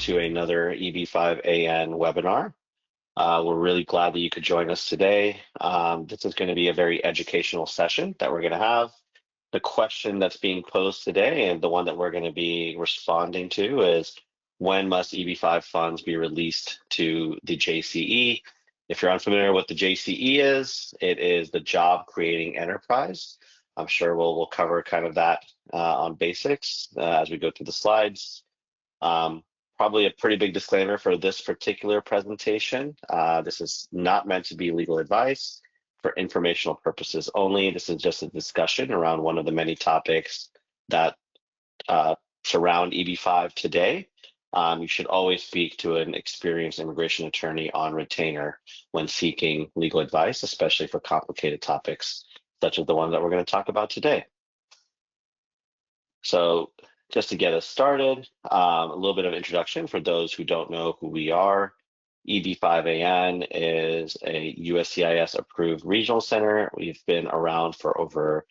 to another EB-5 webinar. We're really glad that you could join us today. This is going to be a very educational session that we're going to have. The question that's being posed today and the one that we're going to be responding to is, when must EB-5 funds be released to the JCE? If you're unfamiliar with the JCE is, it is the job creating enterprise. I'm sure we'll cover kind of that on basics as we go through the slides. Probably a pretty big disclaimer for this particular presentation. This is not meant to be legal advice, for informational purposes only. This is just a discussion around one of the many topics that surround EB-5 today. You should always speak to an experienced immigration attorney on retainer when seeking legal advice, especially for complicated topics such as the one that we're going to talk about today. So just to get us started, a little bit of introduction for those who don't know who we are. EB-5 is a USCIS approved regional center. We've been around for over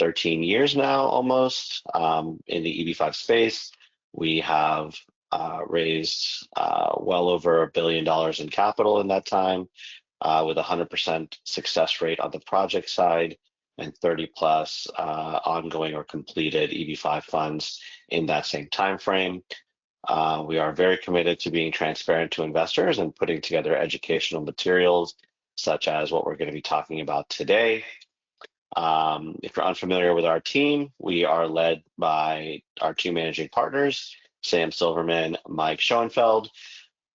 13 years now, almost, in the EB-5 space. We have raised well over $1 billion in capital in that time, with 100% success rate on the project side and 30 plus ongoing or completed EB-5 funds in that same time frame. We are very committed to being transparent to investors and putting together educational materials such as what we're going to be talking about today. If you're unfamiliar with our team, we are led by our two managing partners, Sam Silverman, Mike Schoenfeld.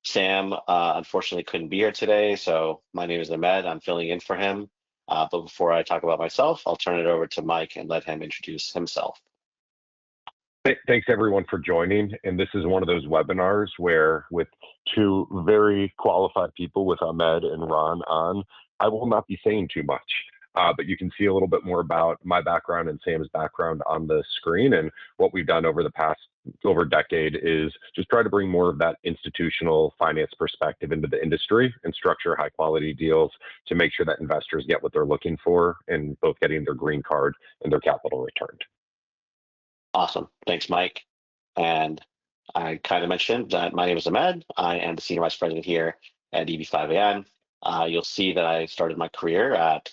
Sam unfortunately couldn't be here today, so my name is Ahmed. I'm filling in for him. But before I talk about myself, I'll turn it over to Mike and let him introduce himself. Thanks everyone for joining. And this is one of those webinars where, with two very qualified people, with Ahmed and Ron on, I will not be saying too much. But you can see a little bit more about my background and Sam's background on the screen. And what we've done over the past over a decade is just try to bring more of that institutional finance perspective into the industry and structure high quality deals to make sure that investors get what they're looking for in both getting their green card and their capital returned. Awesome. Thanks, Mike. And I kind of mentioned that my name is Ahmed. I am the Senior Vice President here at EB-5. You'll see that I started my career at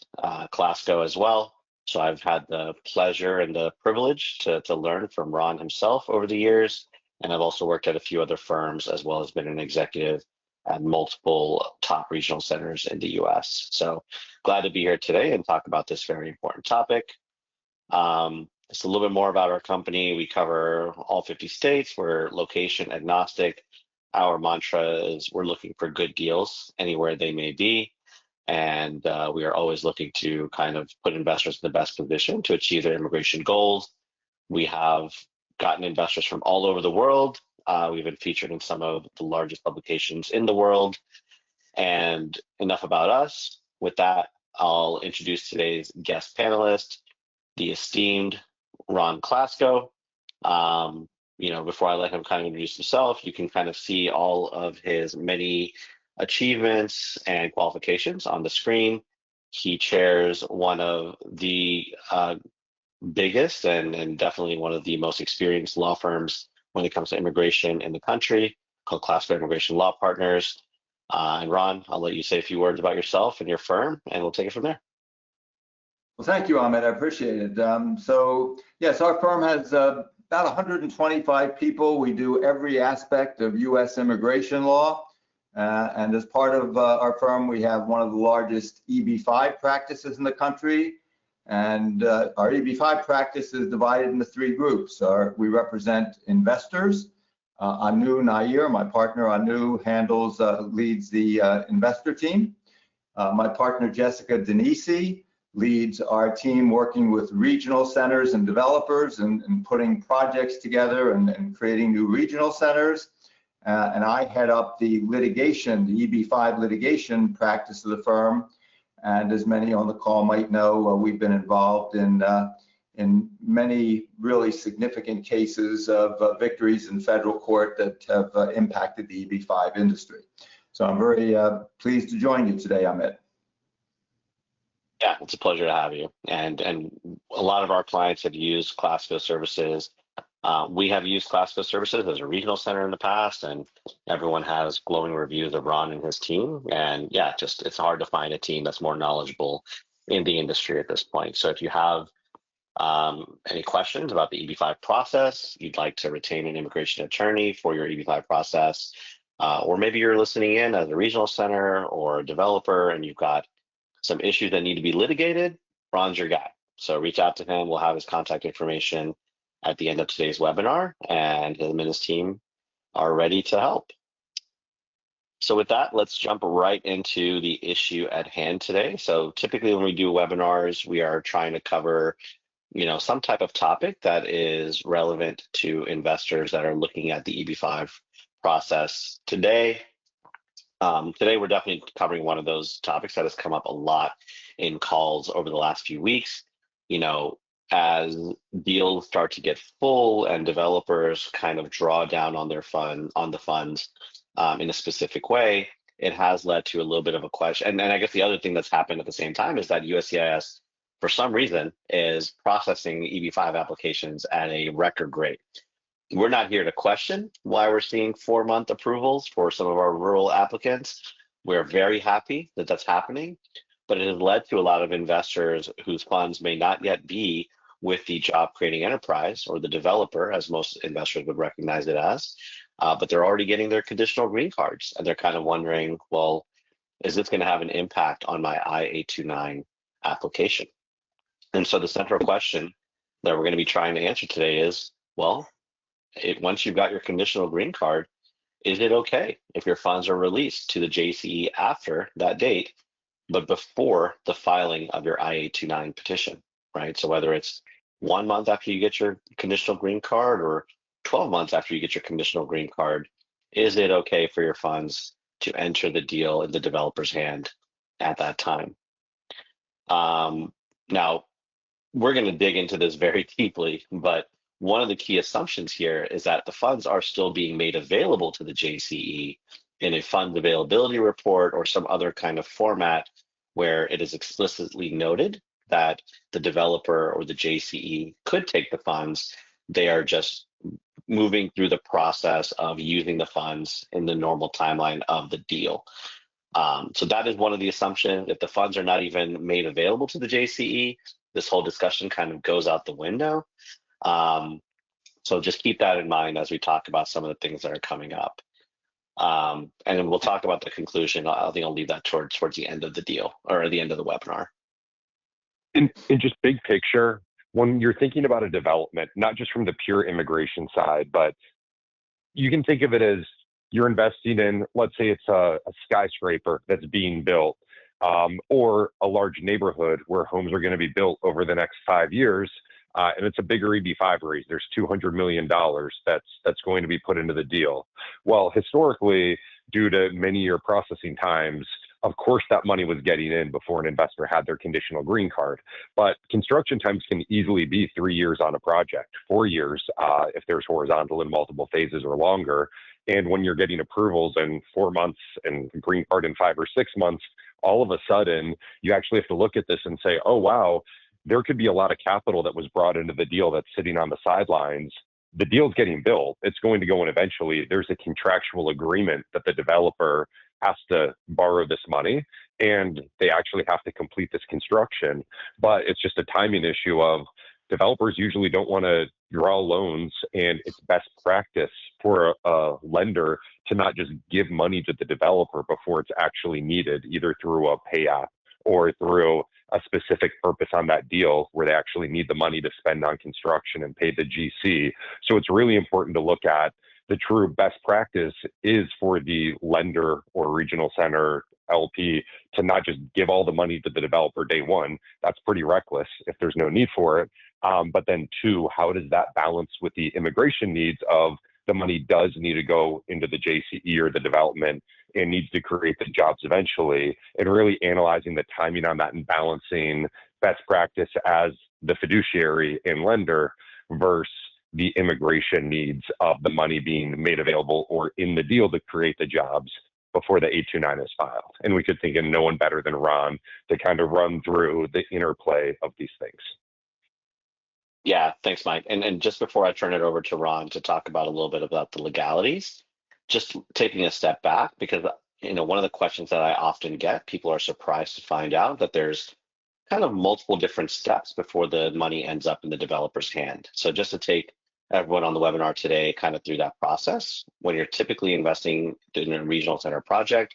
Glasgow as well. So I've had the pleasure and the privilege to learn from Ron himself over the years. And I've also worked at a few other firms, as well as been an executive at multiple top regional centers in the US. So glad to be here today and talk about this very important topic. Just a little bit more about our company. We cover all 50 states. We're location agnostic. Our mantra is we're looking for good deals anywhere they may be. And we are always looking to kind of put investors in the best position to achieve their immigration goals. We have gotten investors from all over the world. We've been featured in some of the largest publications in the world. And enough about us. With that, I'll introduce today's guest panelist, the esteemed Ron Glasgow. Before I let him kind of introduce himself, you can kind of see all of his many achievements and qualifications on the screen. He chairs one of the biggest and definitely one of the most experienced law firms when it comes to immigration in the country, called Glasgow Immigration Law Partners. And Ron, I'll let you say a few words about yourself and your firm, and we'll take it from there. Well, thank you, Ahmed. I appreciate it. So, yes, our firm has about 125 people. We do every aspect of U.S. immigration law. And as part of our firm, we have one of the largest EB-5 practices in the country. And our EB-5 practice is divided into three groups. We represent investors. Anu Nair, my partner Anu, leads the investor team. My partner Jessica Denisi leads our team working with regional centers and developers and putting projects together and creating new regional centers. And I head up the litigation, the EB-5 litigation practice of the firm. And as many on the call might know, we've been involved in many really significant cases of victories in federal court that have impacted the EB-5 industry. So I'm very pleased to join you today, Ahmed. Yeah, it's a pleasure to have you. And a lot of our clients have used Glasgow services We have used Classico Services as a regional center in the past, and everyone has glowing reviews of Ron and his team. And yeah, just it's hard to find a team that's more knowledgeable in the industry at this point. So if you have any questions about the EB-5 process, you'd like to retain an immigration attorney for your EB-5 process, or maybe you're listening in as a regional center or a developer and you've got some issues that need to be litigated, Ron's your guy. So reach out to him. We'll have his contact information at the end of today's webinar, and him and his team are ready to help. So with that, let's jump right into the issue at hand today. So typically when we do webinars, we are trying to cover some type of topic that is relevant to investors that are looking at the EB-5 process today. Today, we're definitely covering one of those topics that has come up a lot in calls over the last few weeks. As deals start to get full and developers kind of draw down on the funds in a specific way, it has led to a little bit of a question. And I guess the other thing that's happened at the same time is that USCIS, for some reason, is processing EB-5 applications at a record rate. We're not here to question why we're seeing 4-month approvals for some of our rural applicants. We're very happy that that's happening, but it has led to a lot of investors whose funds may not yet be with the job creating enterprise or the developer, as most investors would recognize it as, but they're already getting their conditional green cards, and they're kind of wondering, well, is this going to have an impact on my I-829 application? And so the central question that we're going to be trying to answer today is, well, once you've got your conditional green card, is it okay if your funds are released to the JCE after that date, but before the filing of your I-829 petition, right? So whether it's 1 month after you get your conditional green card or 12 months after you get your conditional green card, is it okay for your funds to enter the deal in the developer's hand at that time? Now, we're going to dig into this very deeply, but one of the key assumptions here is that the funds are still being made available to the JCE in a fund availability report or some other kind of format where it is explicitly noted that the developer or the JCE could take the funds. They are just moving through the process of using the funds in the normal timeline of the deal. So that is one of the assumptions. If the funds are not even made available to the JCE, this whole discussion kind of goes out the window. So just keep that in mind as we talk about some of the things that are coming up. And then we'll talk about the conclusion. I think I'll leave that towards the end of the deal or the end of the webinar. In just big picture, when you're thinking about a development, not just from the pure immigration side, but you can think of it as you're investing in, let's say it's a skyscraper that's being built, or a large neighborhood where homes are going to be built over the next 5 years. And it's a bigger EB-5 raise. There's $200 million that's going to be put into the deal. Well, historically, due to many year processing times, of course, that money was getting in before an investor had their conditional green card. But construction times can easily be 3 years on a project, 4 years if there's horizontal in multiple phases or longer. And when you're getting approvals in 4 months and green card in 5 or 6 months, all of a sudden, you actually have to look at this and say, oh, wow, there could be a lot of capital that was brought into the deal that's sitting on the sidelines. The deal's getting built. It's going to go in eventually. There's a contractual agreement that the developer has to borrow this money, and they actually have to complete this construction. But it's just a timing issue of developers usually don't want to draw loans, and it's best practice for a lender to not just give money to the developer before it's actually needed, either through a pay app or through a specific purpose on that deal where they actually need the money to spend on construction and pay the GC. So it's really important to look at the true best practice is for the lender or regional center LP to not just give all the money to the developer day one. That's pretty reckless if there's no need for it. But then two, how does that balance with the immigration needs of the money does need to go into the JCE or the development and needs to create the jobs eventually, and really analyzing the timing on that and balancing best practice as the fiduciary and lender versus the immigration needs of the money being made available or in the deal to create the jobs before the 829 is filed. And we could think of no one better than Ron to kind of run through the interplay of these things. Yeah, thanks, Mike. And just before I turn it over to Ron to talk about a little bit about the legalities, just taking a step back because one of the questions that I often get, people are surprised to find out that there's kind of multiple different steps before the money ends up in the developer's hand. So just to take everyone on the webinar today kind of through that process, when you're typically investing in a regional center project,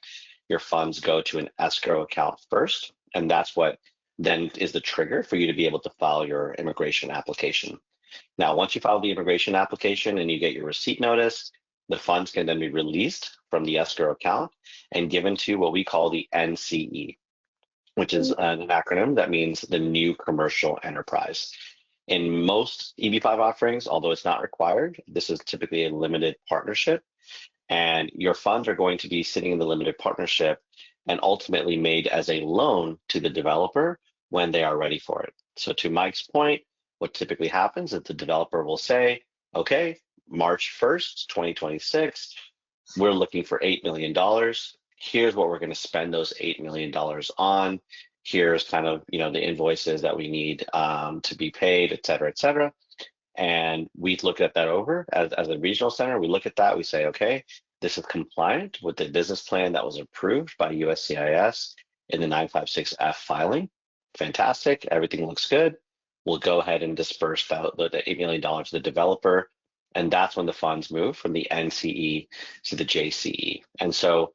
your funds go to an escrow account first, and that's what then is the trigger for you to be able to file your immigration application. Now, once you file the immigration application and you get your receipt notice, the funds can then be released from the escrow account and given to what we call the NCE, which is an acronym that means the new commercial enterprise. In most EB-5 offerings, although it's not required, this is typically a limited partnership, and your funds are going to be sitting in the limited partnership and ultimately made as a loan to the developer when they are ready for it. So to Mike's point, what typically happens is the developer will say, okay, March 1st, 2026, we're looking for $8 million. Here's what we're going to spend those $8 million on. Here's kind of, the invoices that we need to be paid, et cetera, et cetera. And we look at that over as a regional center. We look at that, we say, okay, this is compliant with the business plan that was approved by USCIS in the 956F filing. Fantastic, everything looks good. We'll go ahead and disperse the $8 million to the developer. And that's when the funds move from the NCE to the JCE. And so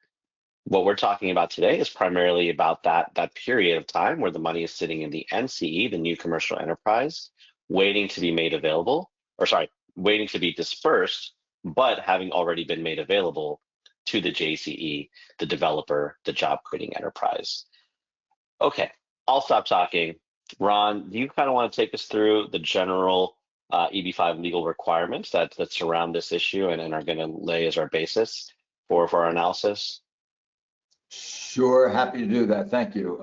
what we're talking about today is primarily about that period of time where the money is sitting in the NCE, the new commercial enterprise, waiting to be made available, waiting to be dispersed, but having already been made available to the JCE, the developer, the job creating enterprise. Okay, I'll stop talking. Ron, do you kind of want to take us through the general EB-5 legal requirements that surround this issue and are going to lay as our basis for our analysis? Sure, happy to do that. Thank you.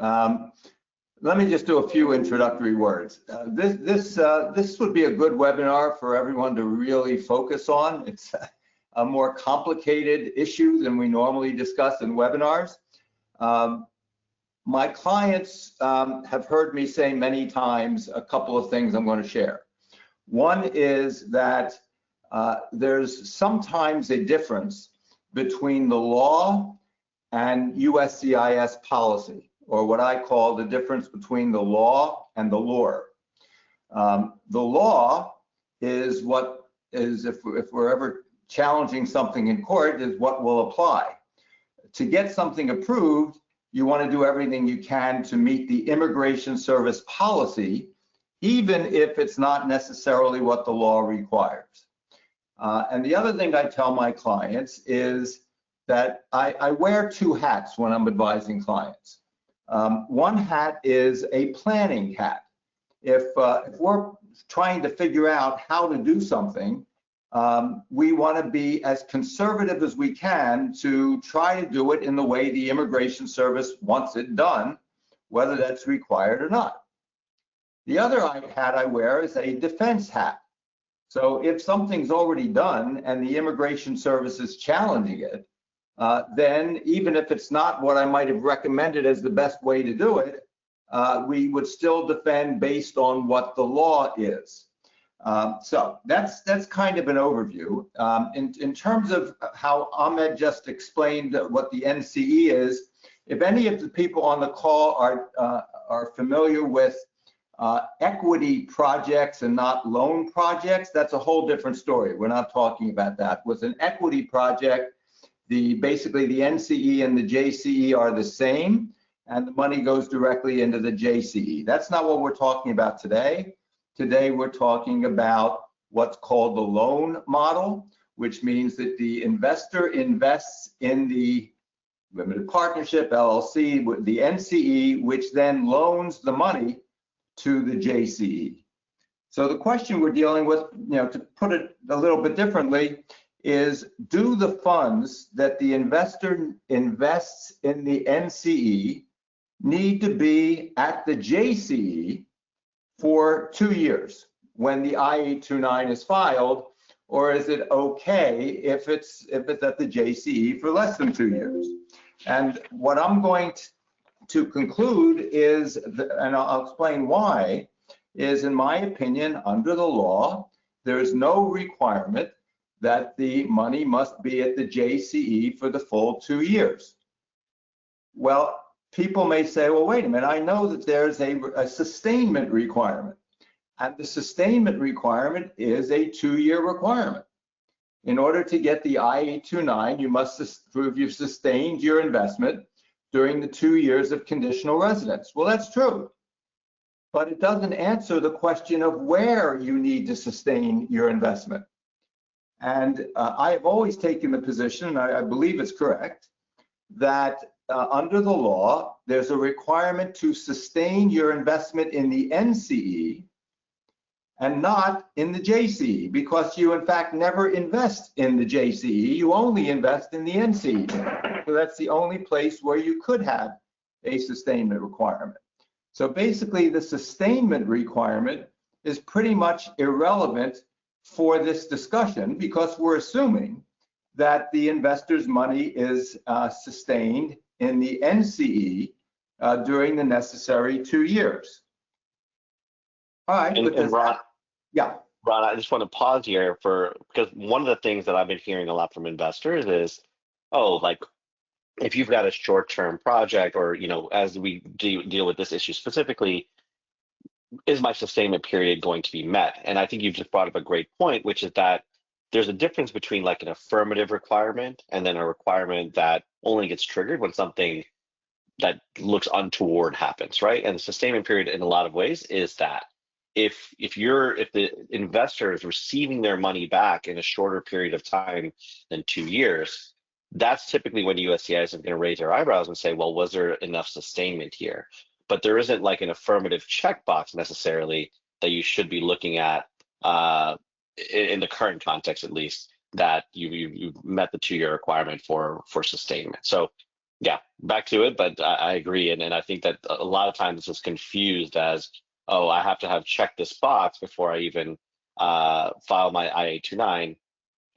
Let me just do a few introductory words. This would be a good webinar for everyone to really focus on. It's a more complicated issue than we normally discuss in webinars. My clients have heard me say many times a couple of things I'm going to share. One is that there's sometimes a difference between the law and USCIS policy, or what I call the difference between the law and the lure. The law is what is, if we're ever challenging something in court, is what will apply. To get something approved, you want to do everything you can to meet the Immigration Service policy, even if it's not necessarily what the law requires. And the other thing I tell my clients is that I wear two hats when I'm advising clients. One hat is a planning hat. If we're trying to figure out how to do something, we want to be as conservative as we can to try to do it in the way the Immigration Service wants it done, whether that's required or not. The other hat I wear is a defense hat. So if something's already done and the Immigration Service is challenging it, then even if it's not what I might have recommended as the best way to do it, we would still defend based on what the law is. So that's kind of an overview. In terms of how Ahmed just explained what the NCE is, if any of the people on the call are familiar with equity projects and not loan projects, that's a whole different story. We're not talking about that. With an equity project, basically the NCE and the JCE are the same, and the money goes directly into the JCE. That's not what we're talking about today. Today we're talking about what's called the loan model, which means that the investor invests in the limited partnership, LLC, the NCE, which then loans the money to the JCE. So the question we're dealing with, to put it a little bit differently, is do the funds that the investor invests in the NCE need to be at the JCE for 2 years when the I-829 is filed, or is it okay if it's at the JCE for less than 2 years? And what I'm going to conclude is, and I'll explain why, is, in my opinion, under the law, there is no requirement that the money must be at the JCE for the full 2 years. Well, people may say, well, wait a minute, I know that there's a sustainment requirement, and the sustainment requirement is a 2-year requirement. In order to get the I-829, you must prove you've sustained your investment during the 2 years of conditional residence. Well, that's true, but it doesn't answer the question of where you need to sustain your investment. And I have always taken the position, and I believe it's correct, that under the law, there's a requirement to sustain your investment in the NCE and not in the JCE, because you in fact never invest in the JCE, you only invest in the NCE. So that's the only place where you could have a sustainment requirement. So basically the sustainment requirement is pretty much irrelevant for this discussion, because we're assuming that the investor's money is sustained in the NCE during the necessary 2 years. All right. And Ron, yeah. Ron, I just want to pause here because one of the things that I've been hearing a lot from investors is, oh, like if you've got a short-term project, or as we deal with this issue specifically, is my sustainment period going to be met? And I think you've just brought up a great point, which is that there's a difference between like an affirmative requirement and then a requirement that only gets triggered when something that looks untoward happens, right? And the sustainment period in a lot of ways is that if the investor is receiving their money back in a shorter period of time than 2 years, that's typically when USCIS is going to raise their eyebrows and say, well, was there enough sustainment here? But there isn't like an affirmative checkbox necessarily that you should be looking at in the current context, at least, that you met the 2-year requirement for sustainment. So yeah, back to it, but I agree. And I think that a lot of times this is confused as, oh, I have to have checked this box before I even file my I-829.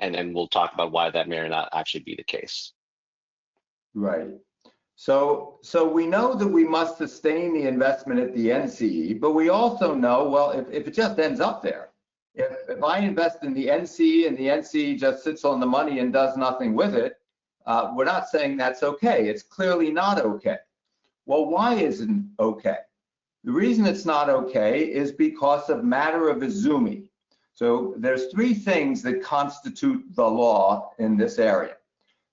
And we'll talk about why that may or not actually be the case. Right. So we know that we must sustain the investment at the NCE, but we also know, well, if it just ends up there, if I invest in the NCE and the NCE just sits on the money and does nothing with it, we're not saying that's okay. It's clearly not okay. Well, why isn't it okay? The reason it's not okay is because of matter of Izumi. So there's 3 things that constitute the law in this area.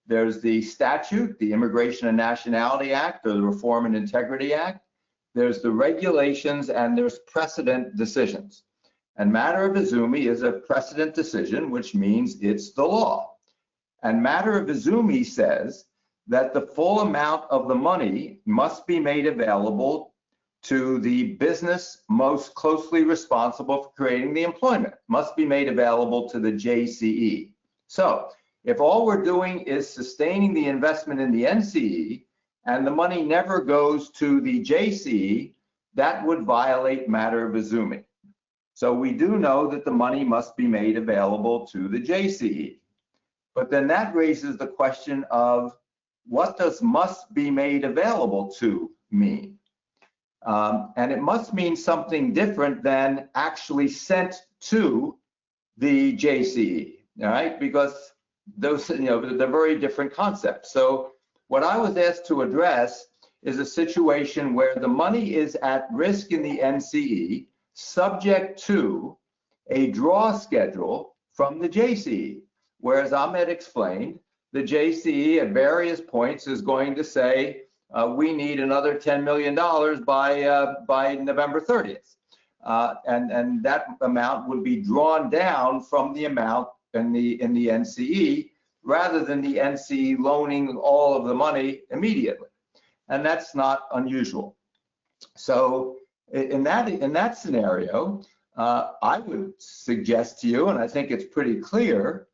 There's the statute, the Immigration and Nationality Act, or the Reform and Integrity Act. There's the regulations, and there's precedent decisions. And matter of Izumi is a precedent decision, which means it's the law. And matter of Izumi says that the full amount of the money must be made available to the business most closely responsible for creating the employment, must be made available to the JCE. So if all we're doing is sustaining the investment in the NCE and the money never goes to the JCE, that would violate matter of Izumi. So we do know that the money must be made available to the JCE. But then that raises the question of, what does must be made available to mean? And it must mean something different than actually sent to the JCE, all right? Because those, they're very different concepts. So what I was asked to address is a situation where the money is at risk in the NCE, subject to a draw schedule from the JCE. Whereas Ahmed explained, the JCE at various points is going to say, we need another $10 million by November 30th. And that amount would be drawn down from the amount in the NCE, rather than the NCE loaning all of the money immediately. And that's not unusual. So in that scenario, I would suggest to you, and I think it's pretty clear,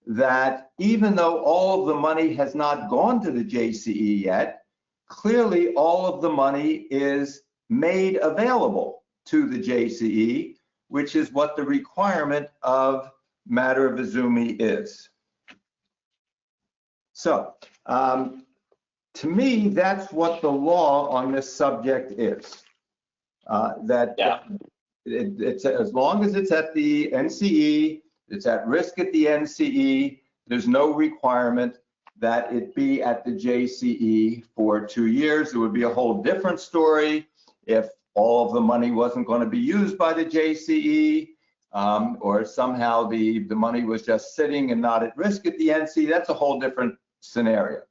that even though all of the money has not gone to the JCE yet, clearly all of the money is made available to the JCE, which is what the requirement of matter of Izumi is. So to me, that's what the law on this subject is. it's as long as it's at the NCE, it's at risk at the NCE, there's no requirement that it be at the JCE for 2 years. It would be a whole different story if all of the money wasn't going to be used by the JCE, or somehow the money was just sitting and not at risk at the NCE. That's a whole different scenario.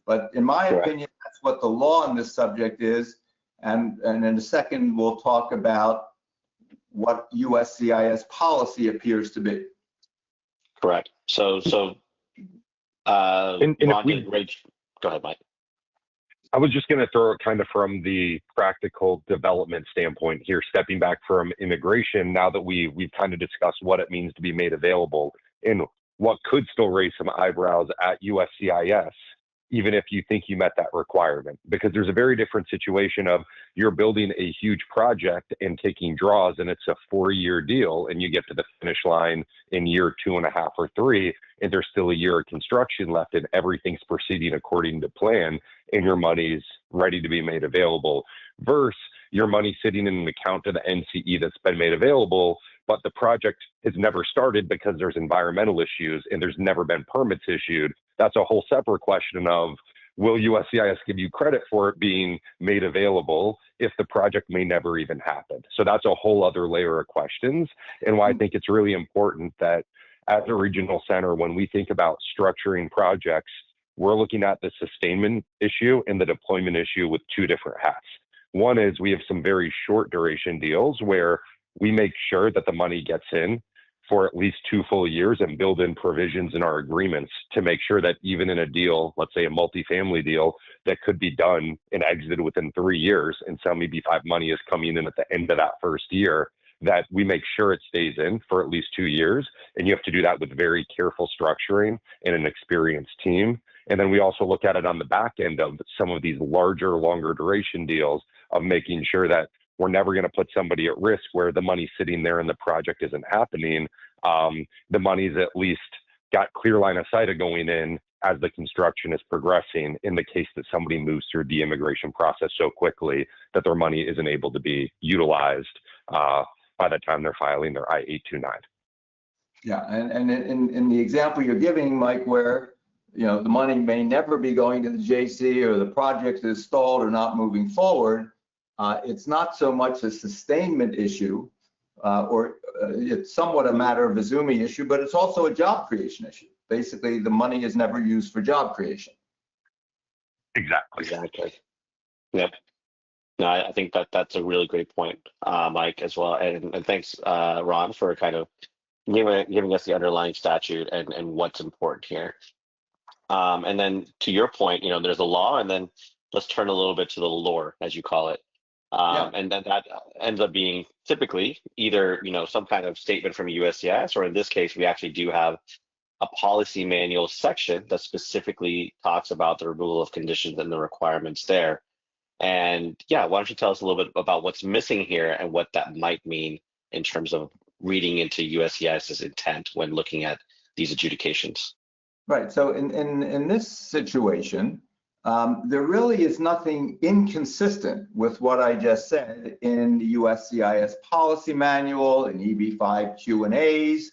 But in my opinion, that's what the law on this subject is. And in a second, we'll talk about what USCIS policy appears to be. Correct. So And Ron did great. Go ahead, Mike. I was just going to throw it kind of from the practical development standpoint here, stepping back from immigration, now that we've kind of discussed what it means to be made available and what could still raise some eyebrows at USCIS, even if you think you met that requirement. Because there's a very different situation of you're building a huge project and taking draws, and it's a 4-year deal, and you get to the finish line in year 2.5 or 3, and there's still a year of construction left, and everything's proceeding according to plan, and your money's ready to be made available, versus your money sitting in an account of the NCE that's been made available, but the project has never started because there's environmental issues and there's never been permits issued. That's a whole separate question of, will USCIS give you credit for it being made available if the project may never even happen? So that's a whole other layer of questions, and why I think it's really important that as a regional center, when we think about structuring projects, we're looking at the sustainment issue and the deployment issue with 2 different hats. One is we have some very short duration deals where we make sure that the money gets in for at least 2 full years and build in provisions in our agreements to make sure that even in a deal, let's say a multifamily deal that could be done and exited within 3 years, and some EB-5 money is coming in at the end of that first year, that we make sure it stays in for at least 2 years. And you have to do that with very careful structuring and an experienced team. And then we also look at it on the back end of some of these larger, longer duration deals of making sure that we're never going to put somebody at risk where the money's sitting there and the project isn't happening. The money's at least got clear line of sight of going in as the construction is progressing, in the case that somebody moves through the immigration process so quickly that their money isn't able to be utilized by the time they're filing their I-829. Yeah, and in the example you're giving, Mike, where the money may never be going to the JC, or the project is stalled or not moving forward, it's not so much a sustainment issue, or it's somewhat a matter of a Izumi issue, but it's also a job creation issue. Basically, the money is never used for job creation. Exactly. Yep. No, I think that's a really great point, Mike, as well. And thanks, Ron, for kind of giving us the underlying statute and what's important here. And then to your point, there's a law, and then let's turn a little bit to the lore, as you call it. And then that ends up being typically either, some kind of statement from USCIS, or in this case, we actually do have a policy manual section that specifically talks about the removal of conditions and the requirements there. And yeah, why don't you tell us a little bit about what's missing here and what that might mean in terms of reading into USCIS's intent when looking at these adjudications? Right. So in this situation, there really is nothing inconsistent with what I just said in the USCIS policy manual and EB-5 Q&As.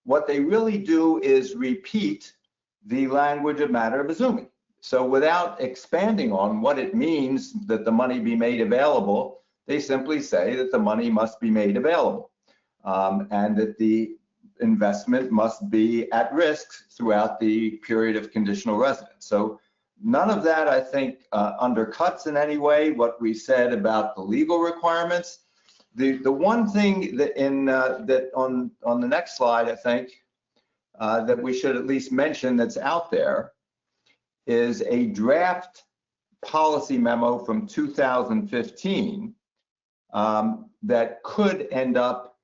What they really do is repeat the language of matter of Izumi. So without expanding on what it means that the money be made available, they simply say that the money must be made available, and that the investment must be at risk throughout the period of conditional residence. So none of that, I think, undercuts in any way what we said about the legal requirements. The one thing that that on the next slide, I think, that we should at least mention that's out there is a draft policy memo from 2015 that could end up.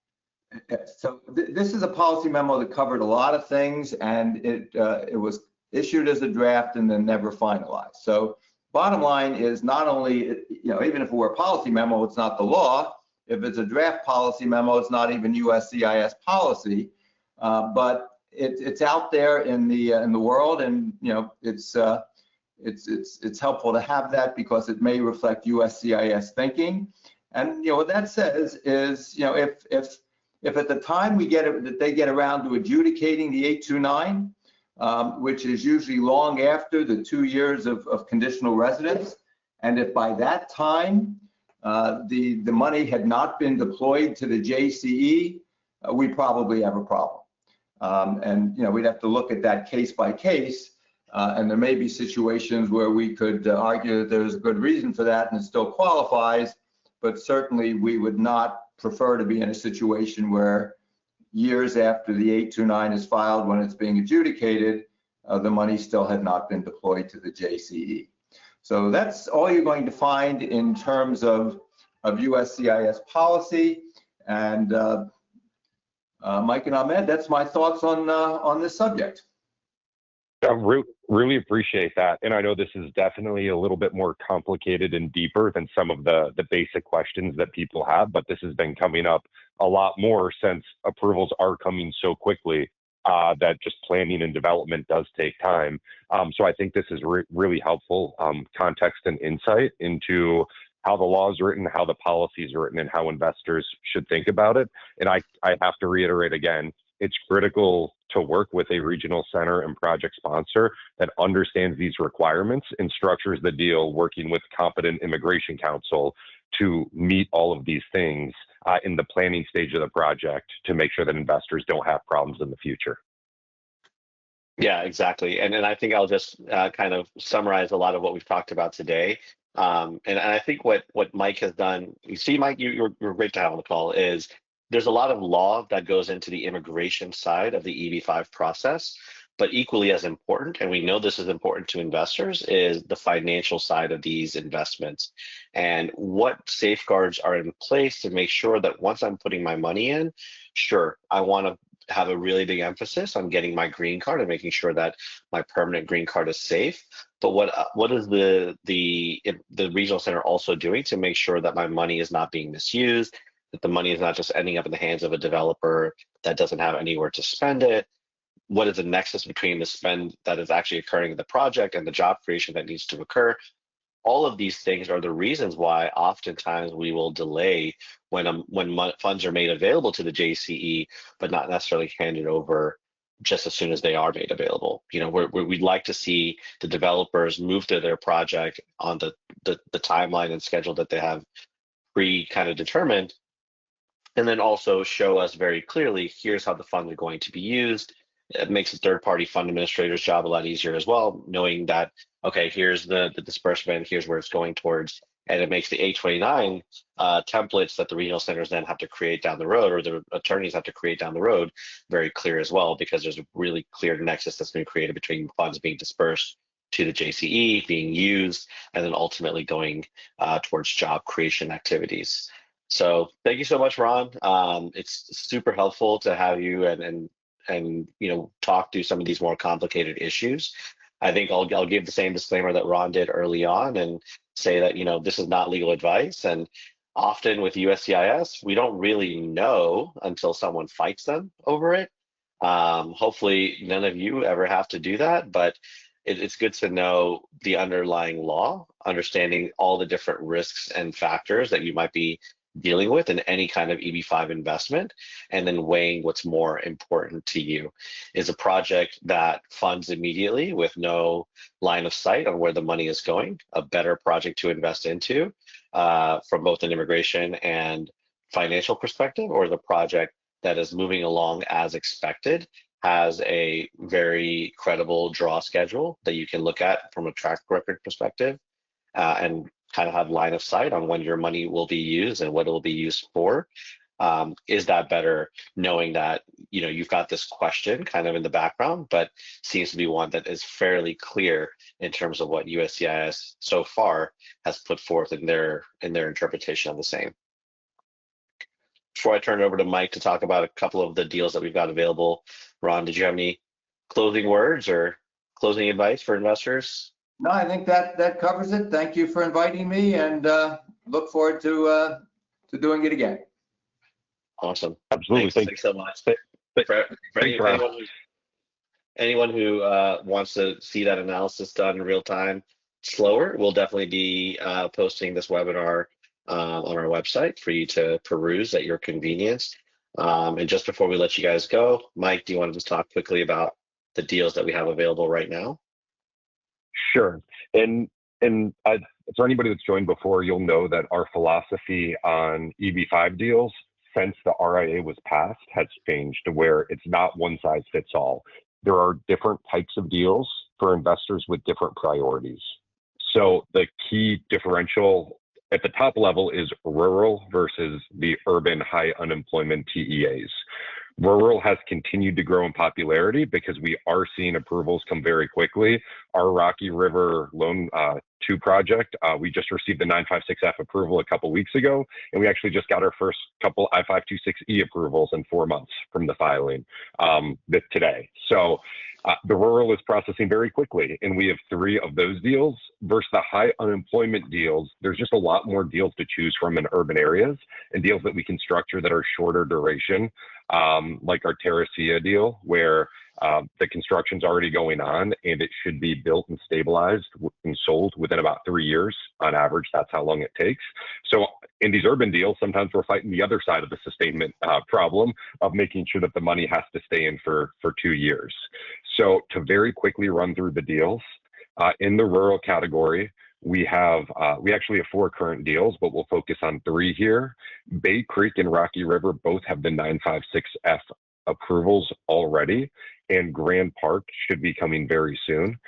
So this is a policy memo that covered a lot of things, and it was issued as a draft and then never finalized. So bottom line is, not only, even if it were a policy memo, it's not the law. If it's a draft policy memo, it's not even USCIS policy, but it's out there in the world, and it's helpful to have that because it may reflect USCIS thinking. And what that says is, if at the time that they get around to adjudicating the 829, which is usually long after the 2 years of conditional residence, and if by that time the money had not been deployed to the JCE, we probably have a problem. And we'd have to look at that case by case, and there may be situations where we could argue that there's a good reason for that and it still qualifies, but certainly we would not prefer to be in a situation where years after the 829 is filed, when it's being adjudicated, the money still had not been deployed to the JCE. So that's all you're going to find in terms of USCIS policy. And Mike and Ahmed, that's my thoughts on this subject. I really appreciate that. And I know this is definitely a little bit more complicated and deeper than some of the basic questions that people have, but this has been coming up a lot more since approvals are coming so quickly that just planning and development does take time. So I think this is really helpful context and insight into how the law is written, how the policy is written, and how investors should think about it. And I have to reiterate again, it's critical to work with a regional center and project sponsor that understands these requirements and structures the deal working with competent immigration counsel to meet all of these things in the planning stage of the project to make sure that investors don't have problems in the future. Yeah, exactly. And I think I'll just kind of summarize a lot of what we've talked about today. And I think what Mike has done, you see, Mike, you're great to have on the call, is there's a lot of law that goes into the immigration side of the EB-5 process, but equally as important, and we know this is important to investors, is the financial side of these investments and what safeguards are in place to make sure that once I'm putting my money in, sure, I want to have a really big emphasis on getting my green card and making sure that my permanent green card is safe. But what is the regional center also doing to make sure that my money is not being misused, that the money is not just ending up in the hands of a developer that doesn't have anywhere to spend it? What is the nexus between the spend that is actually occurring in the project and the job creation that needs to occur? All of these things are the reasons why oftentimes we will delay when funds are made available to the JCE, but not necessarily handed over just as soon as they are made available. We'd like to see the developers move to their project on the timeline and schedule that they have kind of determined, and then also show us very clearly, here's how the funds are going to be used. It makes the third-party fund administrator's job a lot easier as well, knowing that, okay, here's the disbursement, here's where it's going towards, and it makes the 829 templates that the regional centers then have to create down the road, or the attorneys have to create down the road, very clear as well, because there's a really clear nexus that's been created between funds being dispersed to the JCE, being used, and then ultimately going towards job creation activities. So thank you so much, Ron. It's super helpful to have you and talk through some of these more complicated issues. I think I'll give the same disclaimer that Ron did early on and say that this is not legal advice, and often with USCIS we don't really know until someone fights them over it. Hopefully none of you ever have to do that, but it's good to know the underlying law, understanding all the different risks and factors that you might be dealing with in any kind of EB-5 investment, and then weighing what's more important to you. Is a project that funds immediately with no line of sight on where the money is going a better project to invest into from both an immigration and financial perspective, or the project that is moving along as expected, has a very credible draw schedule that you can look at from a track record perspective, and kind of have line of sight on when your money will be used and what it will be used for? Is that better, knowing that you've got this question kind of in the background, but seems to be one that is fairly clear in terms of what USCIS so far has put forth in their interpretation of the same. Before I turn it over to Mike to talk about a couple of the deals that we've got available, Ron, did you have any closing words or closing advice for investors? No, I think that covers it. Thank you for inviting me, and look forward to doing it again. Awesome. Absolutely. Thanks so much. For anyone who wants to see that analysis done in real time, slower, we'll definitely be posting this webinar on our website for you to peruse at your convenience. And just before we let you guys go, Mike, do you want to just talk quickly about the deals that we have available right now? Sure. And for anybody that's joined before, you'll know that our philosophy on EB-5 deals since the RIA was passed has changed to where it's not one size fits all. There are different types of deals for investors with different priorities. So the key differential at the top level is rural versus the urban high unemployment TEAs. Rural has continued to grow in popularity because we are seeing approvals come very quickly. Our Rocky River Loan 2 project, we just received the 956F approval a couple weeks ago, and we actually just got our first couple I-526E approvals in 4 months from the filing today. So the rural is processing very quickly, and we have 3 of those deals versus the high unemployment deals. There's just a lot more deals to choose from in urban areas and deals that we can structure that are shorter duration, like our Terracea deal, where the construction's already going on and it should be built and stabilized and sold within about 3 years on average. That's how long it takes. So in these urban deals, sometimes we're fighting the other side of the sustainment problem of making sure that the money has to stay in for 2 years. So to very quickly run through the deals, in the rural category, we actually have 4 current deals, but we'll focus on 3 here. Bay Creek and Rocky River both have the 956F approvals already, and Grand Park should be coming very soon.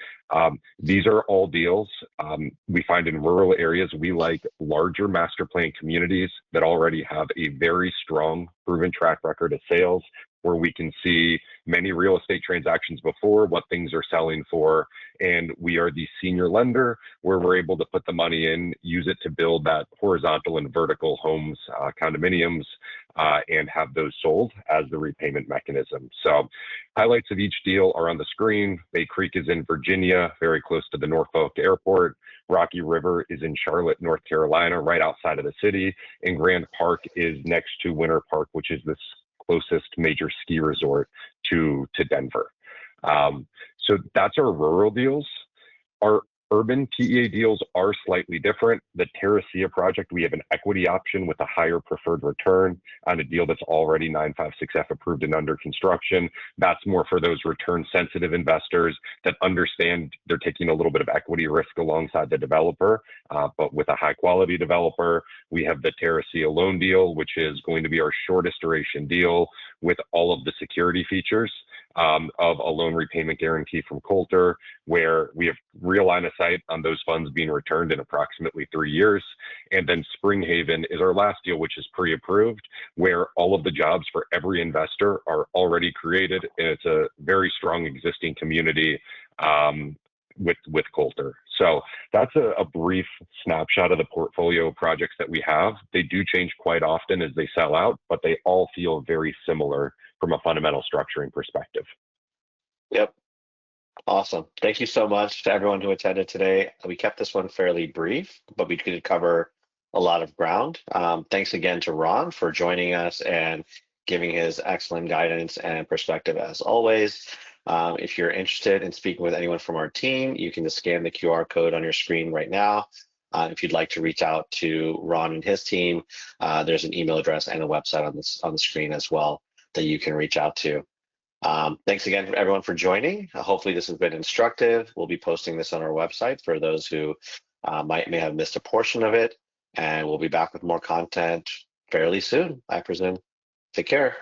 These are all deals we find in rural areas. We like larger master plan communities that already have a very strong proven track record of sales, where we can see many real estate transactions before, what things are selling for, and we are the senior lender where we're able to put the money in, use it to build that horizontal and vertical homes, condominiums, and have those sold as the repayment mechanism. So highlights of each deal are on the screen. Bay Creek is in Virginia, very close to the Norfolk Airport. Rocky River is in Charlotte, North Carolina, right outside of the city. And Grand Park is next to Winter Park, which is this closest major ski resort to Denver. So that's our rural deals. Our urban TEA deals are slightly different. The Terracea project, we have an equity option with a higher preferred return on a deal that's already 956F approved and under construction. That's more for those return sensitive investors that understand they're taking a little bit of equity risk alongside the developer, but with a high quality developer. We have the Terracea loan deal, which is going to be our shortest duration deal with all of the security features of a loan repayment guarantee from Coulter, where we have real line of sight on those funds being returned in approximately 3 years. And then Springhaven is our last deal, which is pre-approved, where all of the jobs for every investor are already created, and it's a very strong existing community with Coulter. So that's a brief snapshot of the portfolio of projects that we have. They do change quite often as they sell out, but they all feel very similar from a fundamental structuring perspective. Yep. Awesome. Thank you so much to everyone who attended today. We kept this one fairly brief, but we did cover a lot of ground. Thanks again to Ron for joining us and giving his excellent guidance and perspective as always. If you're interested in speaking with anyone from our team, you can just scan the QR code on your screen right now. If you'd like to reach out to Ron and his team, there's an email address and a website on the screen as well that you can reach out to. Thanks again everyone for joining. Hopefully this has been instructive. We'll be posting this on our website for those who may have missed a portion of it, and we'll be back with more content fairly soon, I presume. Take care.